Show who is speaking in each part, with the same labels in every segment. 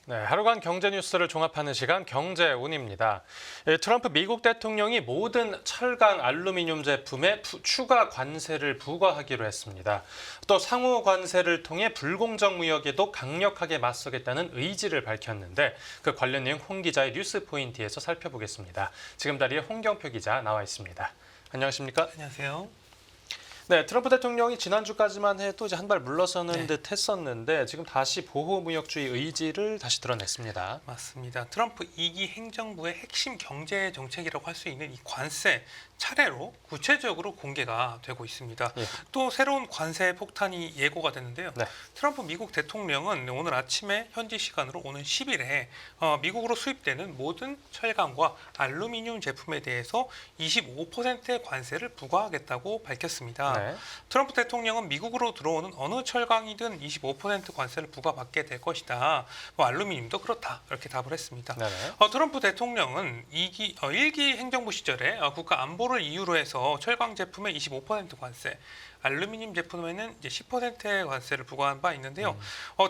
Speaker 1: 네, 하루간 경제 뉴스를 종합하는 시간 경제운입니다. 트럼프 미국 대통령이 모든 철강 알루미늄 제품에 추가 관세를 부과하기로 했습니다. 또 상호 관세를 통해 불공정 무역에도 강력하게 맞서겠다는 의지를 밝혔는데 그 관련 내용 홍 기자의 뉴스 포인트에서 살펴보겠습니다. 지금 자리에 홍경표 기자 나와 있습니다. 안녕하십니까?
Speaker 2: 안녕하세요.
Speaker 1: 네, 트럼프 대통령이 지난주까지만 해도 이제 한 발 물러서는
Speaker 2: 네.
Speaker 1: 듯 했었는데 지금 다시 보호무역주의 의지를 다시 드러냈습니다.
Speaker 2: 맞습니다. 트럼프 2기 행정부의 핵심 경제 정책이라고 할 수 있는 이 관세 차례로 구체적으로 공개가 되고 있습니다.
Speaker 1: 예.
Speaker 2: 또 새로운 관세 폭탄이 예고가 됐는데요.
Speaker 1: 네.
Speaker 2: 트럼프 미국 대통령은 오늘 아침에 현지 시간으로 오는 10일에 미국으로 수입되는 모든 철강과 알루미늄 제품에 대해서 25%의 관세를 부과하겠다고 밝혔습니다.
Speaker 1: 네.
Speaker 2: 트럼프 대통령은 미국으로 들어오는 어느 철강이든 25% 관세를 부과받게 될 것이다. 알루미늄도 그렇다. 이렇게 답을 했습니다.
Speaker 1: 네네.
Speaker 2: 트럼프 대통령은 1기 행정부 시절에 국가 안보를 이유로 해서 철강 제품에 25% 관세, 알루미늄 제품에는 이제 10%의 관세를 부과한 바 있는데요.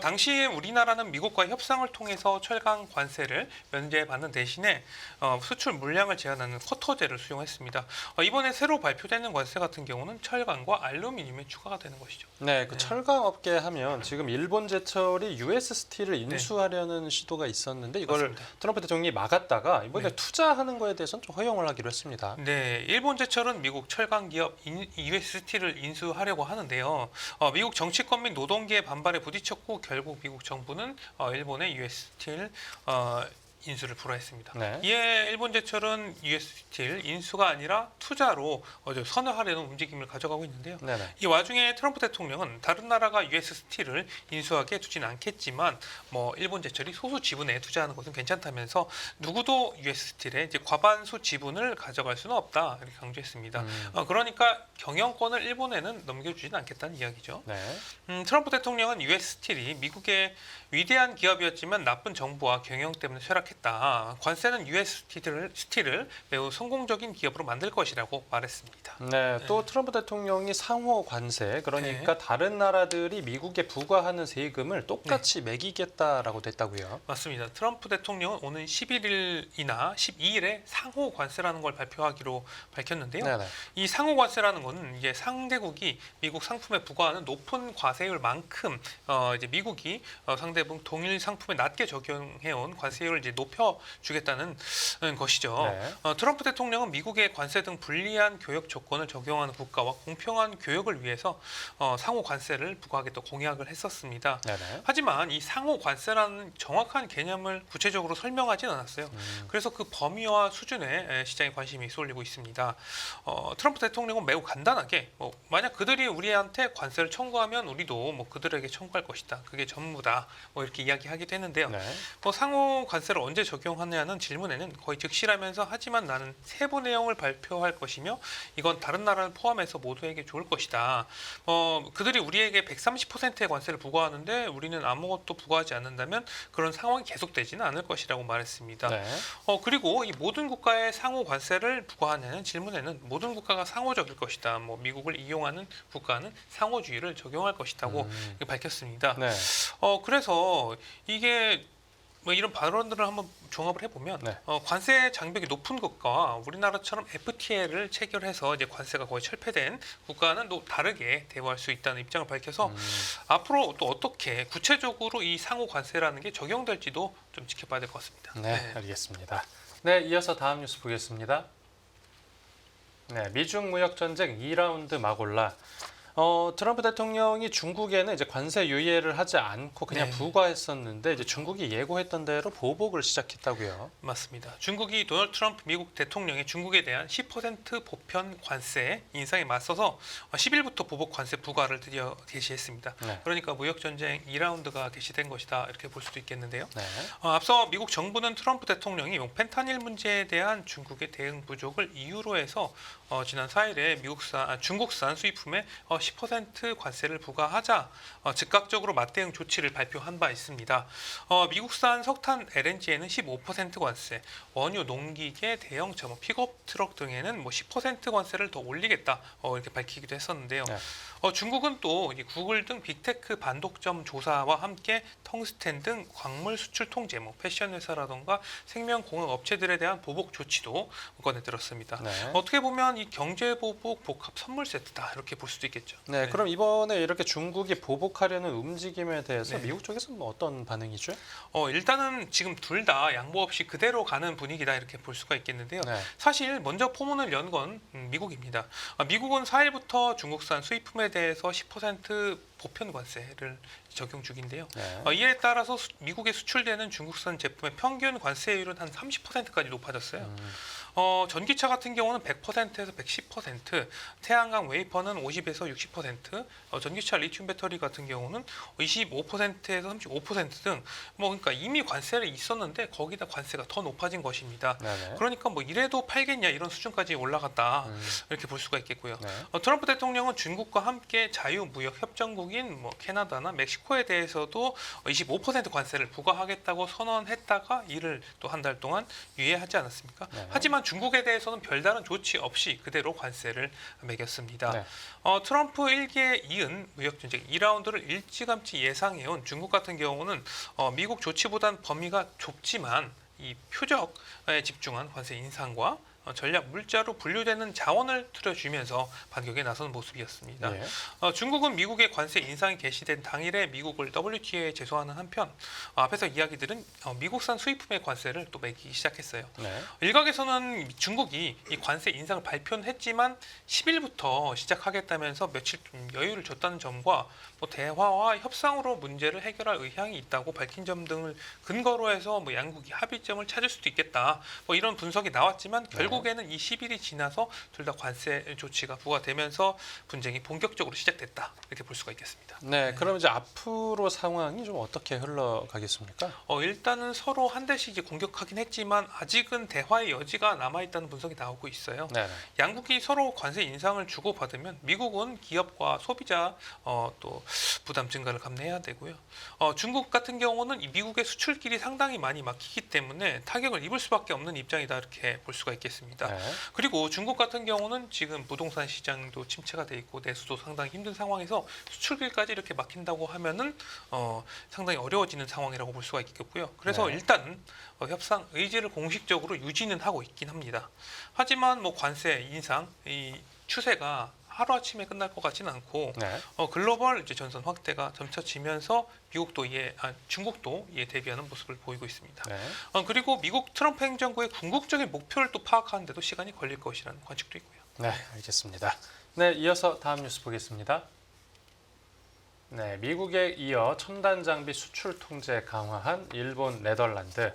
Speaker 2: 당시에 우리나라는 미국과 협상을 통해서 철강 관세를 면제받는 대신에 수출 물량을 제한하는 쿼터제를 수용했습니다. 이번에 새로 발표되는 관세 같은 경우는 철강과 알루미늄에 추가가 되는 것이죠.
Speaker 1: 네, 그 철강 업계 하면 지금 일본 제철이 US 스틸을 인수하려는 시도가 있었는데 이걸
Speaker 2: 맞습니다.
Speaker 1: 트럼프 대통령이 막았다가 이번에
Speaker 2: 네.
Speaker 1: 투자하는 거에 대해서는 좀 허용을 하기로 했습니다.
Speaker 2: 네, 일본 제철은 미국 철강 기업 US 스틸을 인수하려고 하는데요. 미국 정치권 및 노동계의 반발에 부딪혔고 결국 미국 정부는 일본의 US 스틸 인수를 불허했습니다.
Speaker 1: 네.
Speaker 2: 이에 일본 제철은 US 스틸 인수가 아니라 투자로 선회하려는 움직임을 가져가고 있는데요.
Speaker 1: 네네.
Speaker 2: 이 와중에 트럼프 대통령은 다른 나라가 US 스틸을 인수하게 두진 않겠지만 일본 제철이 소수 지분에 투자하는 것은 괜찮다면서 누구도 US 스틸의 이제 과반수 지분을 가져갈 수는 없다 이렇게 강조했습니다. 그러니까 경영권을 일본에는 넘겨주지는 않겠다는 이야기죠.
Speaker 1: 네.
Speaker 2: 트럼프 대통령은 US 스틸이 미국의 위대한 기업이었지만 나쁜 정부와 경영 때문에 쇠락했다. 관세는 US 스틸을 매우 성공적인 기업으로 만들 것이라고 말했습니다.
Speaker 1: 네, 또 트럼프 대통령이 상호 관세, 그러니까 다른 나라들이 미국에 부과하는 세금을 똑같이 매기겠다라고 됐다고요.
Speaker 2: 맞습니다. 트럼프 대통령은 오는 11일이나 12일에 상호 관세라는 걸 발표하기로 밝혔는데요.
Speaker 1: 네네.
Speaker 2: 이 상호 관세라는 것은 이제 상대국이 미국 상품에 부과하는 높은 과세율만큼 이제 미국이 상대국 동일 상품에 낮게 적용해온 관세율을 이제 높여주겠다는 것이죠.
Speaker 1: 네.
Speaker 2: 트럼프 대통령은 미국의 관세 등 불리한 교역 조건을 적용하는 국가와 공평한 교역을 위해서 상호 관세를 부과하겠다고 공약을 했었습니다.
Speaker 1: 네네.
Speaker 2: 하지만 이 상호 관세라는 정확한 개념을 구체적으로 설명하진 않았어요. 그래서 그 범위와 수준에 시장에 관심이 쏠리고 있습니다. 트럼프 대통령은 매우 간단하게 만약 그들이 우리한테 관세를 청구하면 우리도 그들에게 청구할 것이다. 그게 전부다. 이렇게 이야기하기도 했는데요.
Speaker 1: 네.
Speaker 2: 상호 관세를 언제 적용하냐는 질문에는 거의 즉시라면서 하지만 나는 세부 내용을 발표할 것이며 이건 다른 나라를 포함해서 모두에게 좋을 것이다. 그들이 우리에게 130%의 관세를 부과하는데 우리는 아무것도 부과하지 않는다면 그런 상황이 계속되지는 않을 것이라고 말했습니다.
Speaker 1: 네.
Speaker 2: 그리고 이 모든 국가의 상호 관세를 부과하냐는 질문에는 모든 국가가 상호적일 것이다. 미국을 이용하는 국가는 상호주의를 적용할 것이라고 밝혔습니다.
Speaker 1: 네.
Speaker 2: 그래서 이게 이런 발언들을 한번 종합을 해보면
Speaker 1: 네.
Speaker 2: 관세 장벽이 높은 국가와 우리나라처럼 FTA를 체결해서 이제 관세가 거의 철폐된 국가는 또 다르게 대우할 수 있다는 입장을 밝혀서 앞으로 또 어떻게 구체적으로 이 상호 관세라는 게 적용될지도 좀 지켜봐야 될 것 같습니다.
Speaker 1: 네, 알겠습니다. 네, 이어서 다음 뉴스 보겠습니다. 네, 미중 무역 전쟁 2라운드 막올라. 트럼프 대통령이 중국에는 이제 관세 유예를 하지 않고 그냥 부과했었는데 이제 중국이 예고했던 대로 보복을 시작했다고요.
Speaker 2: 맞습니다. 중국이 도널드 트럼프 미국 대통령의 중국에 대한 10% 보편 관세 인상에 맞서서 10일부터 보복 관세 부과를 드디어 개시했습니다.
Speaker 1: 네.
Speaker 2: 그러니까 무역 전쟁 2라운드가 개시된 것이다 이렇게 볼 수도 있겠는데요.
Speaker 1: 네.
Speaker 2: 앞서 미국 정부는 트럼프 대통령이 펜타닐 문제에 대한 중국의 대응 부족을 이유로 해서 지난 4일에 중국산 수입품에 10% 관세를 부과하자 즉각적으로 맞대응 조치를 발표한 바 있습니다. 미국산 석탄 LNG에는 15% 관세, 원유, 농기계, 대형 점업, 픽업 트럭 등에는 10% 관세를 더 올리겠다 이렇게 밝히기도 했었는데요.
Speaker 1: 네.
Speaker 2: 중국은 또 이 구글 등 빅테크 반독점 조사와 함께 텅스텐 등 광물 수출 통제, 패션 회사라던가 생명공학 업체들에 대한 보복 조치도 꺼내들었습니다.
Speaker 1: 네.
Speaker 2: 어떻게 보면 이 경제보복 복합 선물 세트다 이렇게 볼 수도 있겠죠.
Speaker 1: 네, 그럼 이번에 이렇게 중국이 보복하려는 움직임에 대해서
Speaker 2: 네.
Speaker 1: 미국 쪽에서는 어떤 반응이죠?
Speaker 2: 일단은 지금 둘 다 양보 없이 그대로 가는 분위기다 이렇게 볼 수가 있겠는데요.
Speaker 1: 네.
Speaker 2: 사실 먼저 포문을 연 건 미국입니다. 미국은 4일부터 중국산 수입품에 대해서 10% 보편 관세를 적용 중인데요.
Speaker 1: 네.
Speaker 2: 이에 따라서 미국에 수출되는 중국산 제품의 평균 관세율은 한 30%까지 높아졌어요. 전기차 같은 경우는 100%에서 110%, 태양광 웨이퍼는 50에서 60%, 전기차 리튬 배터리 같은 경우는 25%에서 35% 등 그러니까 이미 관세를 있었는데 거기다 관세가 더 높아진 것입니다.
Speaker 1: 네네.
Speaker 2: 그러니까 이래도 팔겠냐 이런 수준까지 올라갔다 이렇게 볼 수가 있겠고요.
Speaker 1: 네.
Speaker 2: 트럼프 대통령은 중국과 함께 자유무역 협정국인 캐나다나 멕시코에 대해서도 25% 관세를 부과하겠다고 선언했다가 이를 또 한 달 동안 유예하지 않았습니까?
Speaker 1: 네.
Speaker 2: 하지만 중국에 대해서는 별다른 조치 없이 그대로 관세를 매겼습니다.
Speaker 1: 네.
Speaker 2: 트럼프 1기에 이은 무역 전쟁 2라운드를 일찌감치 예상해온 중국 같은 경우는 미국 조치보단 범위가 좁지만 이 표적에 집중한 관세 인상과 전략 물자로 분류되는 자원을 틀어주면서 반격에 나서는 모습이었습니다.
Speaker 1: 예.
Speaker 2: 중국은 미국의 관세 인상이 개시된 당일에 미국을 WTO에 제소하는 한편 앞에서 이야기들은 미국산 수입품의 관세를 또 매기기 시작했어요.
Speaker 1: 네.
Speaker 2: 일각에서는 중국이 이 관세 인상을 발표는 했지만 10일부터 시작하겠다면서 며칠 좀 여유를 줬다는 점과 대화와 협상으로 문제를 해결할 의향이 있다고 밝힌 점 등을 근거로 해서 양국이 합의점을 찾을 수도 있겠다. 이런 분석이 나왔지만 결국에는 이 10일이 지나서 둘 다 관세 조치가 부과되면서 분쟁이 본격적으로 시작됐다. 이렇게 볼 수가 있겠습니다.
Speaker 1: 네, 그럼 이제 앞으로 상황이 좀 어떻게 흘러가겠습니까?
Speaker 2: 일단은 서로 한 대씩 이제 공격하긴 했지만 아직은 대화의 여지가 남아있다는 분석이 나오고 있어요.
Speaker 1: 네.
Speaker 2: 양국이 서로 관세 인상을 주고받으면 미국은 기업과 소비자 또 부담 증가를 감내해야 되고요. 중국 같은 경우는 이 미국의 수출길이 상당히 많이 막히기 때문에 타격을 입을 수밖에 없는 입장이다 이렇게 볼 수가 있겠습니다.
Speaker 1: 네.
Speaker 2: 그리고 중국 같은 경우는 지금 부동산 시장도 침체가 돼 있고 내수도 상당히 힘든 상황에서 수출길까지 이렇게 막힌다고 하면은 상당히 어려워지는 상황이라고 볼 수가 있겠고요. 그래서
Speaker 1: 네.
Speaker 2: 일단 협상 의지를 공식적으로 유지는 하고 있긴 합니다. 하지만 관세 인상 이 추세가 하루아침에 끝날 것 같지는 않고
Speaker 1: 네.
Speaker 2: 글로벌 이제 전선 확대가 점쳐지면서 미국도 중국도 이에 대비하는 모습을 보이고 있습니다.
Speaker 1: 네.
Speaker 2: 그리고 미국 트럼프 행정부의 궁극적인 목표를 또 파악하는데도 시간이 걸릴 것이라는 관측도 있고요.
Speaker 1: 네, 알겠습니다. 네, 이어서 다음 뉴스 보겠습니다. 네, 미국에 이어 첨단 장비 수출 통제 강화한 일본, 네덜란드.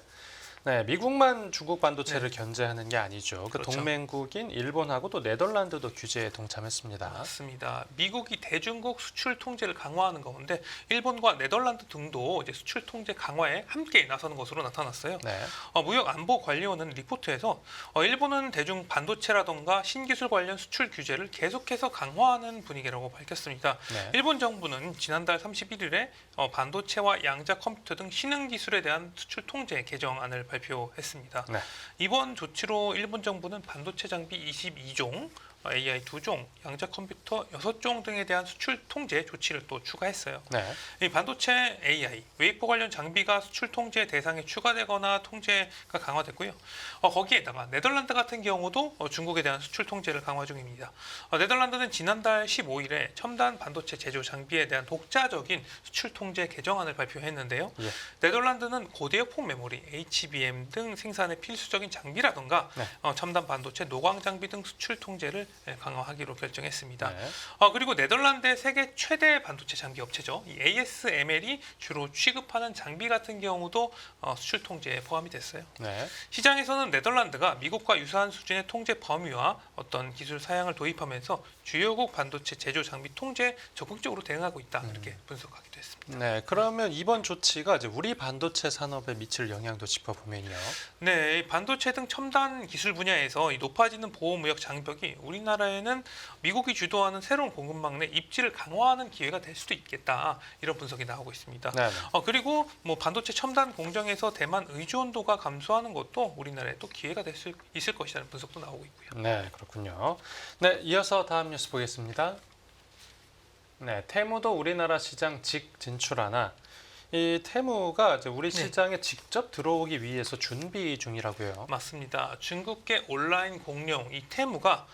Speaker 1: 네, 미국만 중국 반도체를 견제하는 게 아니죠. 그
Speaker 2: 그렇죠.
Speaker 1: 동맹국인 일본하고 또 네덜란드도 규제에 동참했습니다.
Speaker 2: 맞습니다. 미국이 대중국 수출 통제를 강화하는 가운데 일본과 네덜란드 등도 이제 수출 통제 강화에 함께 나서는 것으로 나타났어요.
Speaker 1: 네.
Speaker 2: 무역 안보 관리원은 리포트에서 일본은 대중 반도체라던가 신기술 관련 수출 규제를 계속해서 강화하는 분위기라고 밝혔습니다.
Speaker 1: 네.
Speaker 2: 일본 정부는 지난달 31일에 반도체와 양자 컴퓨터 등 신흥 기술에 대한 수출 통제 개정안을 발표했습니다.
Speaker 1: 네.
Speaker 2: 이번 조치로 일본 정부는 반도체 장비 22종, AI 2종, 양자 컴퓨터 6종 등에 대한 수출 통제 조치를 또 추가했어요.
Speaker 1: 네.
Speaker 2: 이 반도체 AI, 웨이퍼 관련 장비가 수출 통제 대상에 추가되거나 통제가 강화됐고요. 거기에다가 네덜란드 같은 경우도 중국에 대한 수출 통제를 강화 중입니다. 네덜란드는 지난달 15일에 첨단 반도체 제조 장비에 대한 독자적인 수출 통제 개정안을 발표했는데요.
Speaker 1: 예.
Speaker 2: 네덜란드는 고대역폭 메모리, HBM 등 생산에 필수적인 장비라던가
Speaker 1: 네.
Speaker 2: 첨단 반도체 노광 장비 등 수출 통제를 강화하기로 결정했습니다.
Speaker 1: 네.
Speaker 2: 그리고 네덜란드의 세계 최대 반도체 장비 업체죠. 이 ASML이 주로 취급하는 장비 같은 경우도 수출 통제에 포함이 됐어요.
Speaker 1: 네.
Speaker 2: 시장에서는 네덜란드가 미국과 유사한 수준의 통제 범위와 어떤 기술 사양을 도입하면서 주요국 반도체 제조 장비 통제에 적극적으로 대응하고 있다 이렇게 분석하기도 됐습니다.
Speaker 1: 네, 그러면 이번 조치가 이제 우리 반도체 산업에 미칠 영향도 짚어보면요.
Speaker 2: 네, 이 반도체 등 첨단 기술 분야에서 이 높아지는 보호무역 장벽이 우리나라에는 미국이 주도하는 새로운 공급망 내 입지를 강화하는 기회가 될 수도 있겠다. 이런 분석이 나오고 있습니다.
Speaker 1: 네,
Speaker 2: 그리고 뭐 반도체 첨단 공정에서 대만 의존도가 감소하는 것도 우리나라에 또 기회가 될 수 있을 것이라는 분석도 나오고 있고요.
Speaker 1: 네, 그렇군요. 네, 이어서 다음 뉴스 보겠습니다. 네, 테무도 우리나라 시장 진출하나. 이 테무가 이제 우리
Speaker 2: 네.
Speaker 1: 시장에 직접 들어오기 위해서 준비 중이라고요.
Speaker 2: 맞습니다. 중국계 온라인 공룡 이 테무가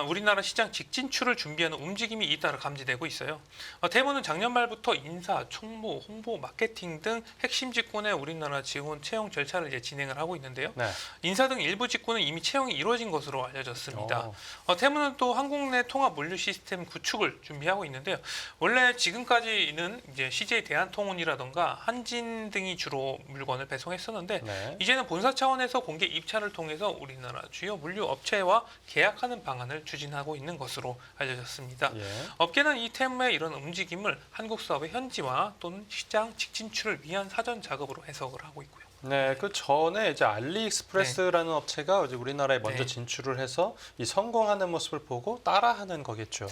Speaker 2: 우리나라 시장 직진출을 준비하는 움직임이 잇따라 감지되고 있어요. 테무는 작년 말부터 인사, 총무, 홍보, 마케팅 등 핵심 직군의 우리나라 직원 채용 절차를 이제 진행을 하고 있는데요.
Speaker 1: 네.
Speaker 2: 인사 등 일부 직군은 이미 채용이 이루어진 것으로 알려졌습니다.
Speaker 1: 오.
Speaker 2: 테무는 또 한국 내 통합 물류 시스템 구축을 준비하고 있는데요. 원래 지금까지는 이제 CJ 대한통운이라던가 한진 등이 주로 물건을 배송했었는데
Speaker 1: 네.
Speaker 2: 이제는 본사 차원에서 공개 입찰을 통해서 우리나라 주요 물류 업체와 계약하는 방안을 추진하고 있는 것으로 알려졌습니다.
Speaker 1: 예.
Speaker 2: 업계는 이 테무의 이런 움직임을 한국 사업의 현지화 또는 시장 직진출을 위한 사전 작업으로 해석을 하고 있고요.
Speaker 1: 네, 그 전에 이제 알리익스프레스라는 업체가 이제 우리나라에 먼저
Speaker 2: 네.
Speaker 1: 진출을 해서 이 성공하는 모습을 보고 따라하는 거겠죠.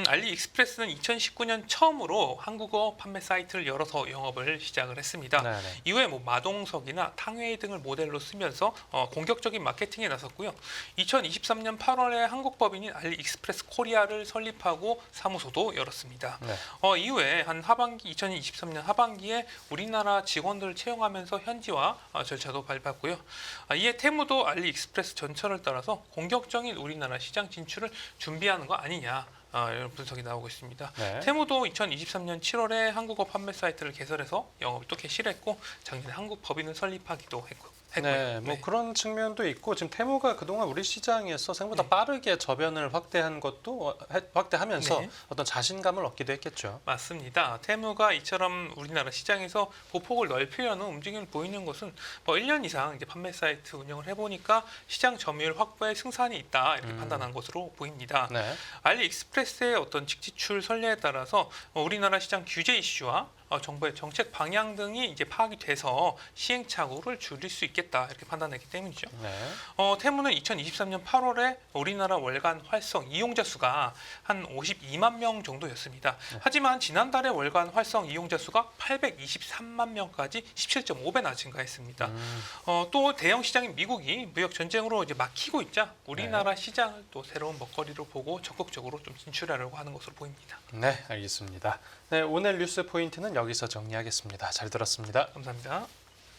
Speaker 2: 알리익스프레스는 2019년 처음으로 한국어 판매 사이트를 열어서 영업을 시작을 했습니다.
Speaker 1: 네, 네.
Speaker 2: 이후에 뭐 마동석이나 탕웨이 등을 모델로 쓰면서 공격적인 마케팅에 나섰고요. 2023년 8월에 한국 법인인 알리익스프레스 코리아를 설립하고 사무소도 열었습니다.
Speaker 1: 네.
Speaker 2: 이후에 한 하반기 2023년 하반기에 우리나라 직원들을 채용하면서 현지화 절차도 밟았고요. 이에 테무도 알리익스프레스 전철을 따라서 공격적인 우리나라 시장 진출을 준비하는 거 아니냐. 이런 분석이 나오고 있습니다.
Speaker 1: 네.
Speaker 2: 테무도 2023년 7월에 한국어 판매 사이트를 개설해서 영업을 또 개시를 했고 작년에 한국 법인을 설립하기도 했고요.
Speaker 1: 네, 뭐 그런 측면도 있고 지금 테무가 그동안 우리 시장에서 생각보다 빠르게 저변을 확대하면서
Speaker 2: 네.
Speaker 1: 어떤 자신감을 얻기도 했겠죠.
Speaker 2: 맞습니다. 테무가 이처럼 우리나라 시장에서 보폭을 넓히려는 움직임을 보이는 것은 뭐 1년 이상 이제 판매 사이트 운영을 해보니까 시장 점유율 확보에 승산이 있다 이렇게 판단한 것으로 보입니다.
Speaker 1: 네.
Speaker 2: 알리익스프레스의 어떤 직지출 선례에 따라서 우리나라 시장 규제 이슈와 정부의 정책 방향 등이 이제 파악이 돼서 시행착오를 줄일 수 있겠다 이렇게 판단했기 때문이죠.
Speaker 1: 네.
Speaker 2: 테무는 2023년 8월에 우리나라 월간 활성 이용자 수가 한 52만 명 정도였습니다. 하지만 지난달에 월간 활성 이용자 수가 823만 명까지 17.5배나 증가했습니다. 또 대형 시장인 미국이 무역 전쟁으로 이제 막히고 있자 우리나라 시장을 또 새로운 먹거리로 보고 적극적으로 좀 진출하려고 하는 것으로 보입니다.
Speaker 1: 네, 알겠습니다. 네, 오늘 뉴스 포인트는 여기서 정리하겠습니다. 잘 들었습니다.
Speaker 2: 감사합니다.